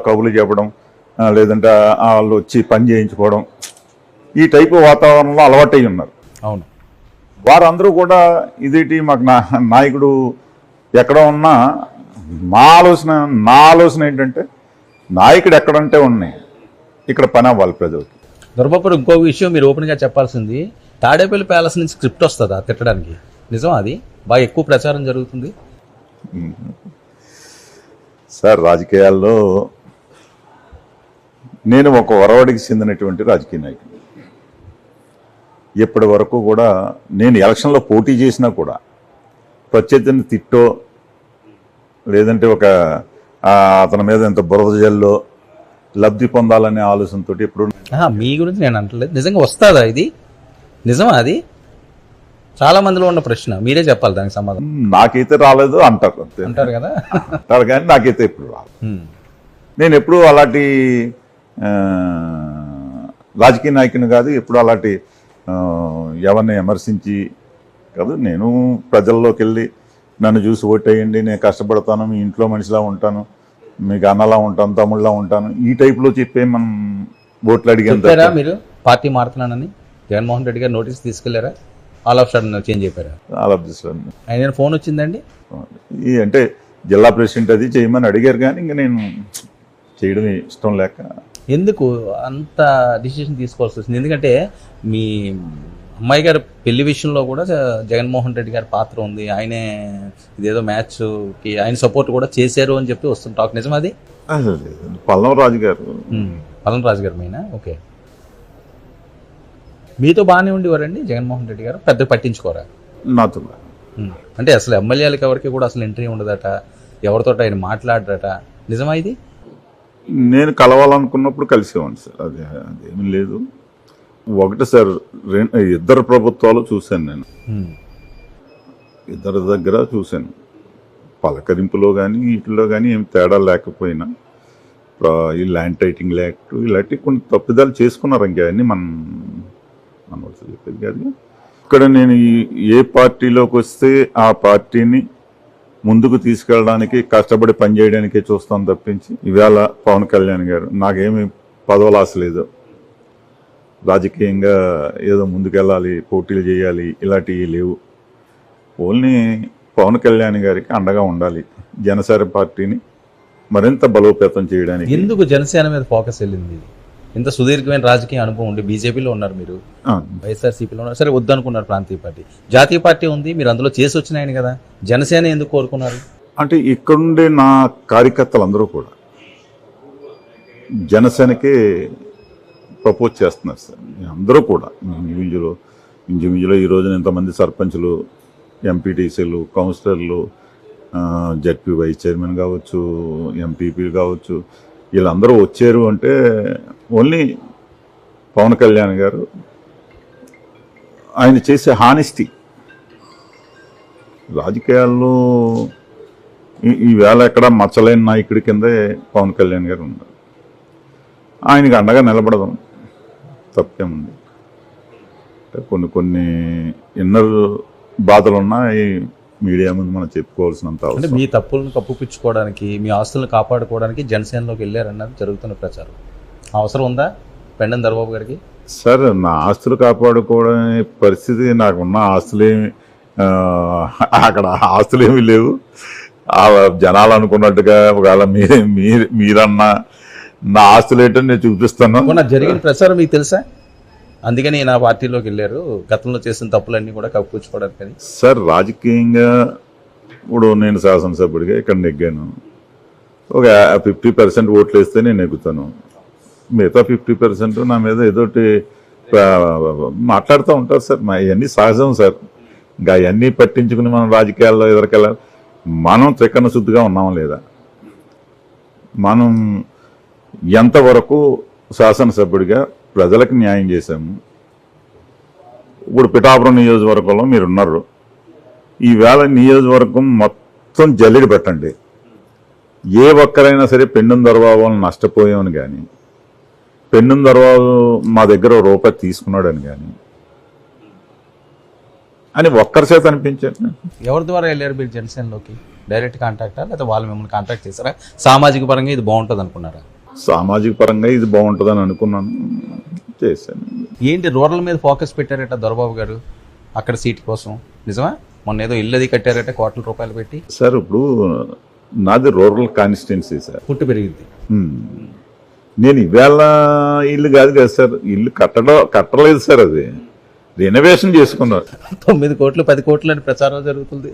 కబుర్లు చెప్పడం, లేదంటే వాళ్ళు వచ్చి పని చేయించుకోవడం, ఈ టైపు వాతావరణంలో అలవాటై ఉన్నారు. అవును. వారందరూ కూడా ఇదేంటి మాకు నాయకుడు ఎక్కడ ఉన్నా నా ఆలోచన ఏంటంటే నాయకుడు ఎక్కడంటే ఉన్నాయి, ఇక్కడ పని అవ్వాలి ప్రజలకి. దొరబాబు ఇంకో విషయం మీరు ఓపెన్గా చెప్పాల్సింది, తాడేపల్లి ప్యాలెస్ నుంచి స్క్రిప్ట్ వస్తుందా తిట్టడానికి? నిజం? అది బాగా ఎక్కువ ప్రచారం జరుగుతుంది సార్. రాజకీయాల్లో నేను ఒక వరవడికి చెందినటువంటి రాజకీయ నాయకుడు. ఇప్పటి వరకు కూడా నేను ఎలక్షన్లో పోటీ చేసినా కూడా ప్రత్యర్థిని తిట్టో, లేదంటే ఒక అతని మీద ఎంత బురద జల్లో లబ్ధి పొందాలనే ఆలోచనతో ఎప్పుడు. మీ గురించి నేను అంటలేదు, నిజంగా వస్తుందా ఇది? నిజమా అది? చాలా మందిలో ఉన్న ప్రశ్న, మీరే చెప్పాలి దానికి సమాధానం. నాకైతే రాలేదు అంటారు కదా, అంటారు కానీ నాకైతే ఎప్పుడు రాలేదు. నేను ఎప్పుడు అలాంటి రాజకీయ నాయకుని కాదు, ఎప్పుడు అలాంటి ఎవరిని విమర్శించి కాదు. నేను ప్రజల్లోకి వెళ్ళి నన్ను చూసి ఓటేయండి, నేను కష్టపడతాను, మీ ఇంట్లో మనిషిలా ఉంటాను, మీకు అన్నలా ఉంటాను, తమ్ముళ్ళలా ఉంటాను, ఈ టైప్లో చెప్పే మనం ఓట్లు అడిగారా? మీరు పార్టీ మారుతున్నానని జగన్మోహన్ రెడ్డి గారు నోటీస్ తీసుకెళ్లారా? ఆల్ ఆఫ్ సడన్ చేంజ్ అయిపోయారా? ఆల్ ఆఫ్ సడన్ ఆయన ఫోన్ వచ్చిందండి, అంటే జిల్లా ప్రెసిడెంట్ అది చేయమని అడిగారు, కానీ ఇంకా నేను చేయడం ఇష్టం లేక. ఎందుకు అంత డిసిషన్ తీసుకోవాల్సి వచ్చింది? ఎందుకంటే మీ అమ్మాయి గారి పెళ్లి విషయంలో కూడా జగన్మోహన్ రెడ్డి గారి పాత్ర ఉంది, ఆయనే ఇదేదో మ్యాచ్కి ఆయన సపోర్ట్ కూడా చేశారు అని చెప్పి వస్తుంది టాక్. నిజం అది? పల్లంరాజు గారు. పల్లంరాజు గారు మీనా? ఓకే. మీతో బాగానే ఉండేవారండి జగన్మోహన్ రెడ్డి గారు? పెద్ద పట్టించుకోరా? నాతో అంటే అసలు ఎమ్మెల్యేలకు ఎవరికి కూడా అసలు ఎంట్రీ ఉండదట, ఎవరితో ఆయన మాట్లాడరట. నిజమా ఇది? నేను కలవాలనుకున్నప్పుడు కలిసేవాడిని సార్, అదేమీ లేదు. ఒకటి సార్, ఇద్దరు ప్రభుత్వాలు చూశాను నేను, ఇద్దరి దగ్గర చూశాను. పలకరింపులో కానీ వీటిలో కానీ ఏం తేడా లేకపోయినా ఈ ల్యాండ్ టైటింగ్ యాక్ట్ ఇలాంటి కొన్ని తప్పిదాలు చేసుకున్నారు. ఇంకా అన్నీ మనం చెప్పేది కాదు. ఇక్కడ నేను ఏ పార్టీలోకి వస్తే ఆ పార్టీని ముందుకు తీసుకెళ్ళడానికి కష్టపడి పనిచేయడానికే చూస్తాను తప్పించి, ఇవాళ పవన్ కళ్యాణ్ గారు నాకేమి పదవులు ఆశ లేదు, రాజకీయంగా ఏదో ముందుకెళ్ళాలి, పోటీలు చేయాలి, ఇలాంటివి లేవు. ఓన్లీ పవన్ కళ్యాణ్ గారికి అండగా ఉండాలి, జనసేన పార్టీని మరింత బలోపేతం చేయడానికి. ఎందుకు జనసేన మీద ఫోకస్ వెళ్ళింది? ఇంత సుదీర్ఘమైన రాజకీయ అనుభవం ఉండి బీజేపీలో ఉన్నారు మీరు, వైఎస్ఆర్సీపీలో ఉన్నారు, సరే వద్దనుకున్నారు ప్రాంతీయ పార్టీ, జాతీయ పార్టీ ఉంది, మీరు అందులో చేసి వచ్చినాయని కదా, జనసేన ఎందుకు కోరుకున్నారు? అంటే ఇక్కడుండే నా కార్యకర్తలందరూ కూడా జనసేనకే ప్రపోజ్ చేస్తున్నారు సార్. అందరూ కూడా ఇంచుమించులో ఈ రోజున ఇంతమంది సర్పంచులు, ఎంపీటీసీలు, కౌన్సిలర్లు, జడ్పీ వైస్ చైర్మన్ కావచ్చు, ఎంపీపీలు కావచ్చు, వీళ్ళందరూ వచ్చారు అంటే ఓన్లీ పవన్ కళ్యాణ్ గారు ఆయన చేసే హానెస్టీ. రాజకీయాల్లో ఈవేళ ఎక్కడ మచ్చలేని నాయకుడి కిందే పవన్ కళ్యాణ్ గారు ఉన్నారు. ఆయనకి అండగా నిలబడదాం, తప్పేముంది. కొన్ని ఇన్నర్ బాధలు ఉన్నాయి, మీడియా ముందు మనం చెప్పుకోవాల్సినంత అవసరం. అంటే మీ తప్పులను కప్పుపించుకోవడానికి, మీ ఆస్తులను కాపాడుకోవడానికి జనసేనలోకి వెళ్ళారన్నది జరుగుతున్న ప్రచారం. అవసరం ఉందా పెండం దొరబాబు గారికి? సార్, నా ఆస్తులు కాపాడుకోవడం పరిస్థితి, నాకున్న ఆస్తులేమి అక్కడ ఆస్తులేమీ లేవు. జనాలు అనుకున్నట్టుగా ఒకవేళ మీరన్నా నా ఆస్తులు ఏంటో నేను చూపిస్తాను. జరిగిన ప్రచారం మీకు తెలుసా? అందుకని నా పార్టీలోకి వెళ్ళారు, గతంలో చేసిన తప్పులన్నీ కూడా కప్పుకోవడానికి. సార్, రాజకీయంగా ఇప్పుడు నేను శాసనసభ్యుడిగా ఇక్కడ నెగ్గాను. ఒక 50% ఓట్లు వేస్తే నేను నెగ్గుతాను, మిగతా 50% నా మీద ఏదోటి మాట్లాడుతూ ఉంటారు సార్. ఇవన్నీ సహజం సార్. ఇంకా అవన్నీ పట్టించుకుని మనం రాజకీయాల్లో ఎదురుకెళ్ళాలి. మనం త్రికరణ శుద్ధిగా ఉన్నామా లేదా, మనం ఎంతవరకు శాసనసభ్యుడిగా ప్రజలకు న్యాయం చేశాము. ఇప్పుడు పిఠాపురం నియోజకవర్గంలో మీరున్నారు, ఈవేళ నియోజకవర్గం మొత్తం జల్లెడి పెట్టండి, ఏ ఒక్కరైనా సరే పెండం దొరబాబులను నష్టపోయామని కానీ, పెండం దొరబాబు మా దగ్గర రూపాయి తీసుకున్నాడని కానీ అని ఒక్కరి చేత అనిపించారు. ఎవరి ద్వారా వెళ్ళారు మీరు జనసేనలోకి? డైరెక్ట్ కాంటాక్టా లేదా వాళ్ళు మిమ్మల్ని కాంటాక్ట్ చేశారా? సామాజిక పరంగా ఇది బాగుంటుంది అనుకున్నారా? సామాజిక పరంగా ఇది బాగుంటుందని అనుకున్నాను, చేశాను. ఏంటి రూరల్ మీద ఫోకస్ పెట్టారట దొరబాబు గారు అక్కడ సీట్ కోసం, నిజమా? మొన్న ఏదో ఇల్లు అది కట్టారట కోట్ల రూపాయలు పెట్టి. సార్ ఇప్పుడు నాది రూరల్ కాన్స్టిట్యున్సీ సార్. పుట్టు పెరిగింది. నేను ఇవాళ ఇల్లు కాదు కదా సార్, ఇల్లు కట్టలేదు సార్, అది రెనోవేషన్ చేసుకున్నారు. 9 కోట్లు 10 కోట్లు అని ప్రచారం జరుగుతుంది.